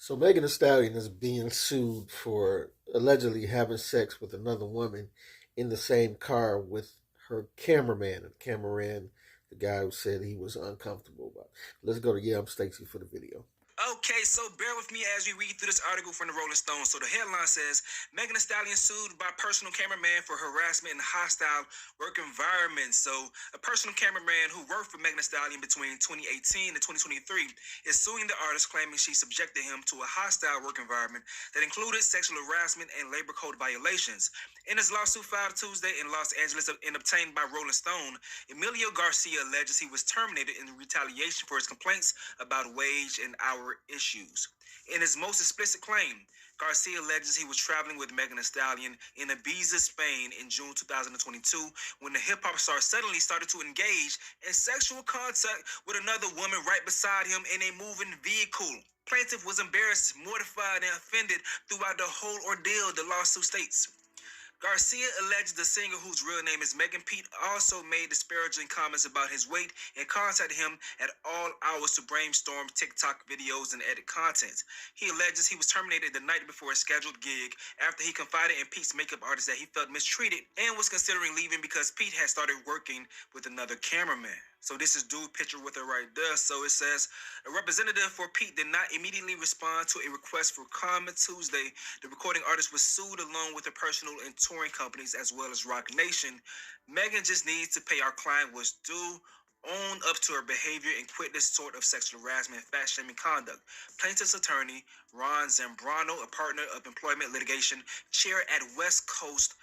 So Megan Thee Stallion is being sued for allegedly having sex with another woman in the same car with her cameraman. And cameraman, the guy who said he was uncomfortable about. Let's go to I'm Stacey for the video. Okay, so bear with me as we read through this article from the Rolling Stone. So the headline says, Megan Thee Stallion sued by personal cameraman for harassment in hostile work environment. So a personal cameraman who worked for Megan Thee Stallion between 2018 and 2023 is suing the artist, claiming she subjected him to a hostile work environment that included sexual harassment and labor code violations. In his lawsuit filed Tuesday in Los Angeles and obtained by Rolling Stone, Emilio Garcia alleges he was terminated in retaliation for his complaints about wage and hour issues. In his most explicit claim, Garcia alleges he was traveling with Megan Thee Stallion in Ibiza, Spain in June 2022 when the hip-hop star suddenly started to engage in sexual contact with another woman right beside him in a moving vehicle. Plaintiff was embarrassed, mortified, and offended throughout the whole ordeal, the lawsuit states. Garcia alleged the singer, whose real name is Megan Pete, also made disparaging comments about his weight and contacted him at all hours to brainstorm TikTok videos and edit content. He alleges he was terminated the night before a scheduled gig after he confided in Pete's makeup artist that he felt mistreated and was considering leaving because Pete had started working with another cameraman. So this is dude picture with her right there. So it says, a representative for Pete did not immediately respond to a request for comment Tuesday. The recording artist was sued along with the personal and touring companies as well as Rock Nation. Megan just needs to pay our client what's due, own up to her behavior, and quit this sort of sexual harassment and fat-shaming conduct. Plaintiff's attorney, Ron Zambrano, a partner of employment litigation, chair at West Coast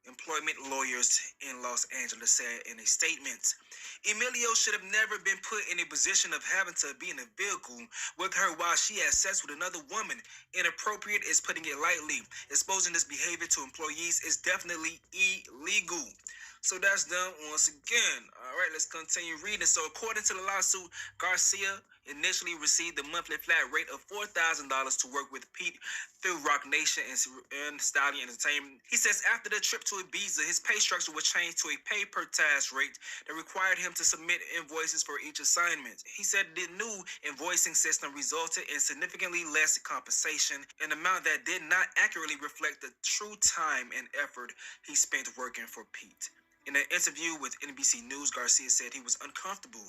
Employment Lawyers in Los Angeles, said in a statement. Emilio should have never been put in a position of having to be in a vehicle with her while she has sex with another woman. Inappropriate is putting it lightly. Exposing this behavior to employees is definitely illegal. So that's done once again. All right, let's continue reading. So according to the lawsuit, Garcia initially received a monthly flat rate of $4,000 to work with Pete through Rock Nation and Stallion Entertainment. He says after the trip to Ibiza, his pay structure was changed to a pay per task rate that required him to submit invoices for each assignment. He said the new invoicing system resulted in significantly less compensation, an amount that did not accurately reflect the true time and effort he spent working for Pete. In an interview with NBC News, Garcia said he was uncomfortable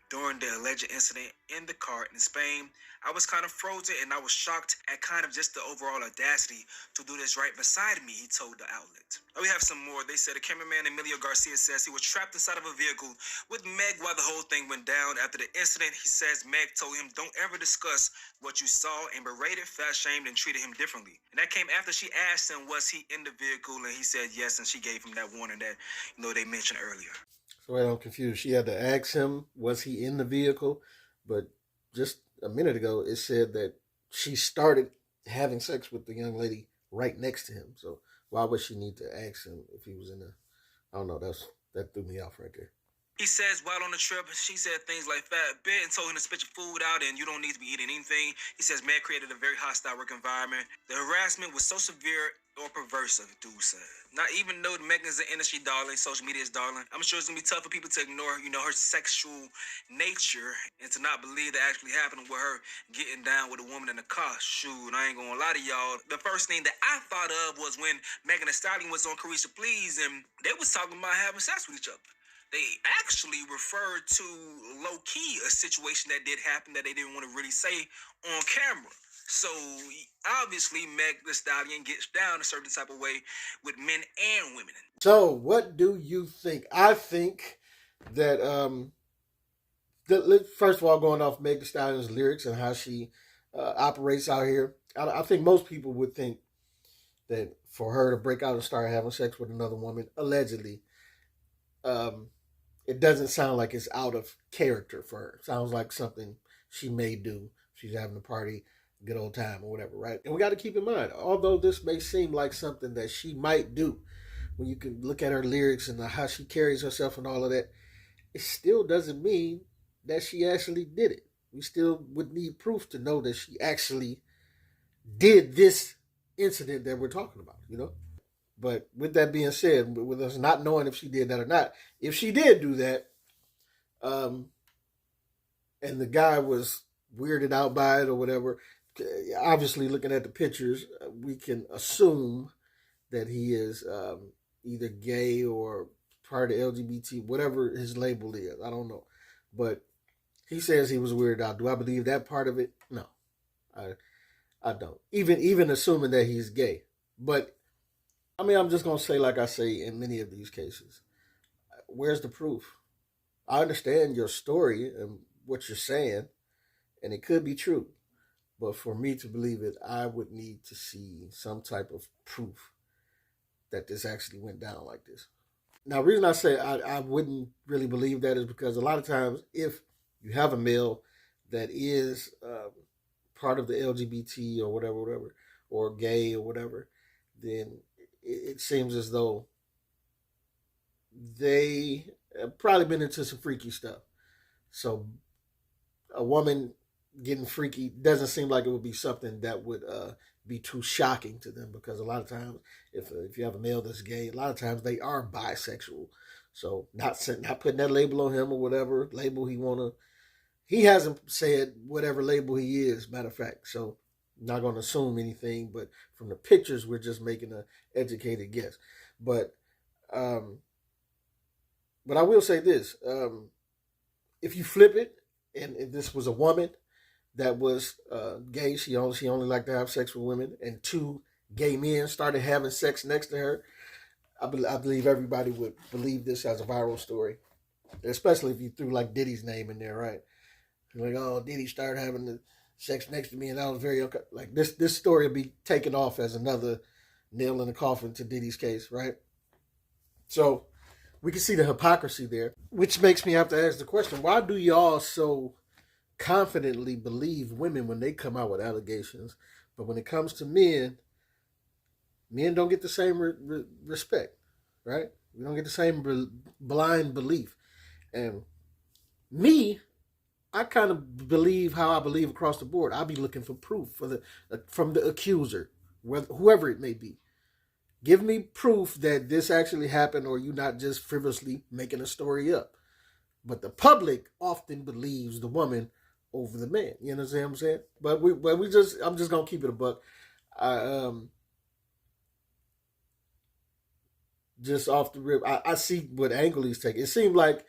during the alleged incident in the car in Spain. I was kind of frozen and I was shocked at kind of just the overall audacity to do this right beside me, he told the outlet. Now we have some more. They said the cameraman Emilio Garcia says he was trapped inside of a vehicle with Meg while the whole thing went down. After the incident, he says Meg told him, "Don't ever discuss what you saw," and berated, fat-shamed, and treated him differently. And that came after she asked him, was he in the vehicle, and he said yes, and she gave him that warning that they mentioned earlier. So I'm confused. She had to ask him, was he in the vehicle? But just a minute ago, it said that she started having sex with the young lady right next to him. So why would she need to ask him if he was in the? I don't know. That threw me off right there. He says while on the trip, she said things like fat bit and told him to spit your food out and you don't need to be eating anything. He says Meg created a very hostile work environment. The harassment was so severe or perverse, dude said. Not even though Megan's an industry darling, social media's darling, I'm sure it's gonna be tough for people to ignore, her sexual nature and to not believe that actually happened with her getting down with a woman in the car. Shoot, I ain't gonna lie to y'all. The first thing that I thought of was when Megan Thee Stallion was on Carisha Please and they was talking about having sex with each other. They actually referred to low-key a situation that did happen that they didn't want to really say on camera. So obviously Meg Thee Stallion gets down a certain type of way with men and women. So what do you think? I think that first of all, going off Meg Thee Stallion's lyrics and how she operates out here, I think most people would think that for her to break out and start having sex with another woman, allegedly, it doesn't sound like it's out of character for her. It sounds like something she may do. She's having a party, good old time or whatever, right? And we got to keep in mind, although this may seem like something that she might do, when you can look at her lyrics and how she carries herself and all of that, it still doesn't mean that she actually did it. We still would need proof to know that she actually did this incident that we're talking about, But with that being said, with us not knowing if she did that or not, if she did do that, and the guy was weirded out by it or whatever, obviously looking at the pictures, we can assume that he is either gay or part of LGBT, whatever his label is. I don't know, but he says he was weirded out. Do I believe that part of it? No, I I don't. Even assuming that he's gay, but I mean, I'm just gonna say, like I say in many of these cases, where's the proof? I understand your story and what you're saying, and it could be true. But for me to believe it, I would need to see some type of proof that this actually went down like this. Now, the reason I say I wouldn't really believe that is because a lot of times, if you have a male that is part of the LGBT or whatever, or gay or whatever, then it seems as though they have probably been into some freaky stuff. So a woman getting freaky doesn't seem like it would be something that would be too shocking to them, because a lot of times, if you have a male that's gay, a lot of times they are bisexual. So not putting that label on him or whatever label he hasn't said whatever label he is. Matter of fact, so I'm not going to assume anything, but from the pictures, we're just making an educated guess. But um, but I will say this: if you flip it, and if this was a woman that was gay, she only liked to have sex with women, and two gay men started having sex next to her, I believe everybody would believe this as a viral story, especially if you threw like Diddy's name in there, right? Like, oh, Diddy started having the sex next to me, and that was very like this story will be taken off as another nail in the coffin to Diddy's case, right? So we can see the hypocrisy there, which makes me have to ask the question: why do y'all so confidently believe women when they come out with allegations, but when it comes to men don't get the same respect, right? We don't get the same blind belief. And me, I kind of believe how I believe across the board. I'll be looking for proof from the accuser, whoever it may be. Give me proof that this actually happened, or you not just frivolously making a story up. But the public often believes the woman over the man. You understand what I'm saying? But I'm just gonna keep it a buck. I just off the rip, I see what angle he's taking. It seemed like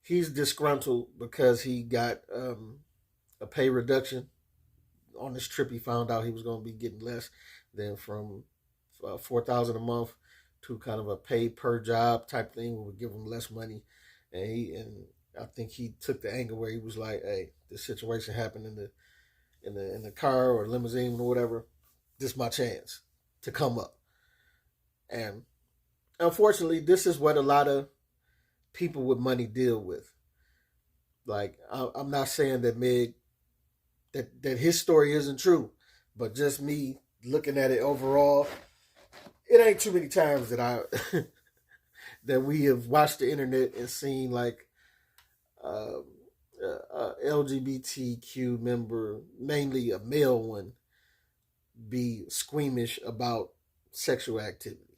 he's disgruntled because he got a pay reduction on this trip. He found out he was going to be getting less than from $4,000 a month to kind of a pay per job type thing, where we give him less money, and I think he took the angle where he was like, "Hey, this situation happened in the car or limousine or whatever. This is my chance to come up." And unfortunately, this is what a lot of people with money deal with. Like, I'm not saying that that his story isn't true, but just me looking at it overall, it ain't too many times that I that we have watched the internet and seen like um, LGBTQ member, mainly a male one, be squeamish about sexual activity.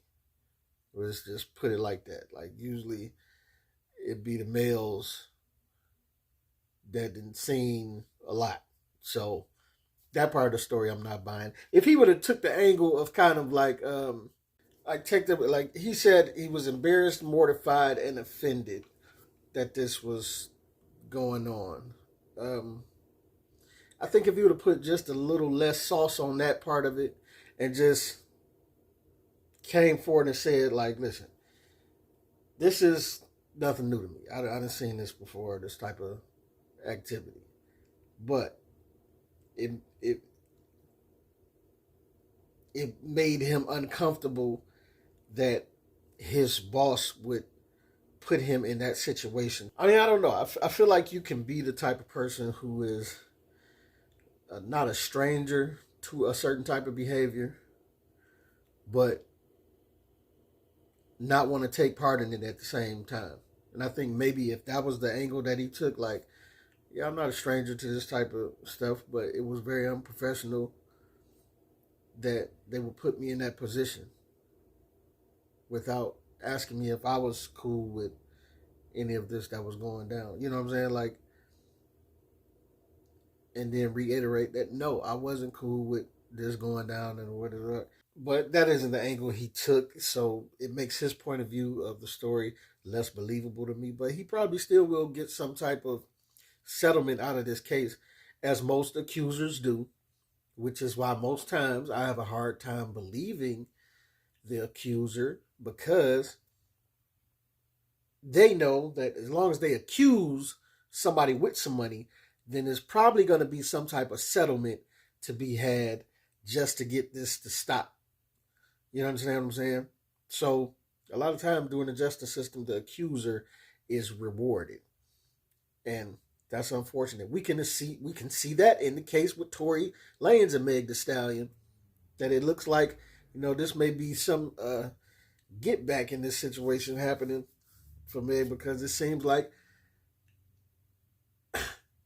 Let's just put it like that. Like, usually it'd be the males that didn't seen a lot. So that part of the story I'm not buying. If he would have took the angle of kind of like take the, like he said, he was embarrassed, mortified, and offended that this was going on. Um, I think if you would have put just a little less sauce on that part of it and just came forward and said, like, listen, this is nothing new to me. I didn't seen this before, this type of activity. But it it it made him uncomfortable that his boss would put him in that situation. I mean, I don't know. I feel like you can be the type of person who is not a stranger to a certain type of behavior, but not want to take part in it at the same time. And I think maybe if that was the angle that he took, like, yeah, I'm not a stranger to this type of stuff, but it was very unprofessional that they would put me in that position without asking me if I was cool with any of this that was going down. You know what I'm saying? Like, and then reiterate that no, I wasn't cool with this going down and whatever. But that isn't the angle he took, so it makes his point of view of the story less believable to me. But he probably still will get some type of settlement out of this case, as most accusers do, which is why most times I have a hard time believing the accuser, because they know that as long as they accuse somebody with some money, then there's probably going to be some type of settlement to be had just to get this to stop. You understand what I'm saying? So a lot of times during the justice system, the accuser is rewarded, and that's unfortunate. We can see that in the case with Tory Lanez and Meg Thee Stallion, that it looks like, this may be some get back in this situation happening for Meg, because it seems like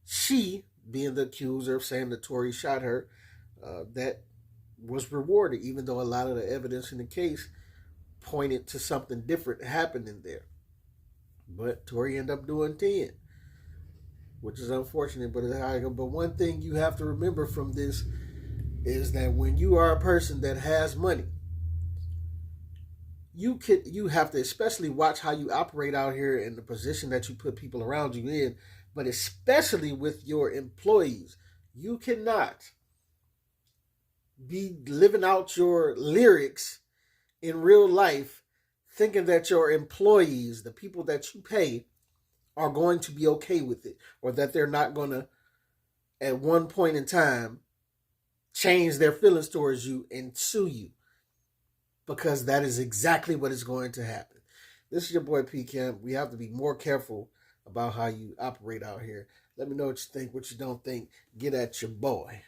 she, being the accuser of saying that Tory shot her, that was rewarded, even though a lot of the evidence in the case pointed to something different happening there. But Tory ended up doing 10, which is unfortunate. But one thing you have to remember from this is that when you are a person that has money, you have to especially watch how you operate out here in the position that you put people around you in, but especially with your employees. You cannot be living out your lyrics in real life thinking that your employees, the people that you pay, are going to be okay with it, or that they're not going to, at one point in time, change their feelings towards you and sue you, because that is exactly what is going to happen. This is your boy P. Camp. We have to be more careful about how you operate out here. Let me know what you think, what you don't think. Get at your boy.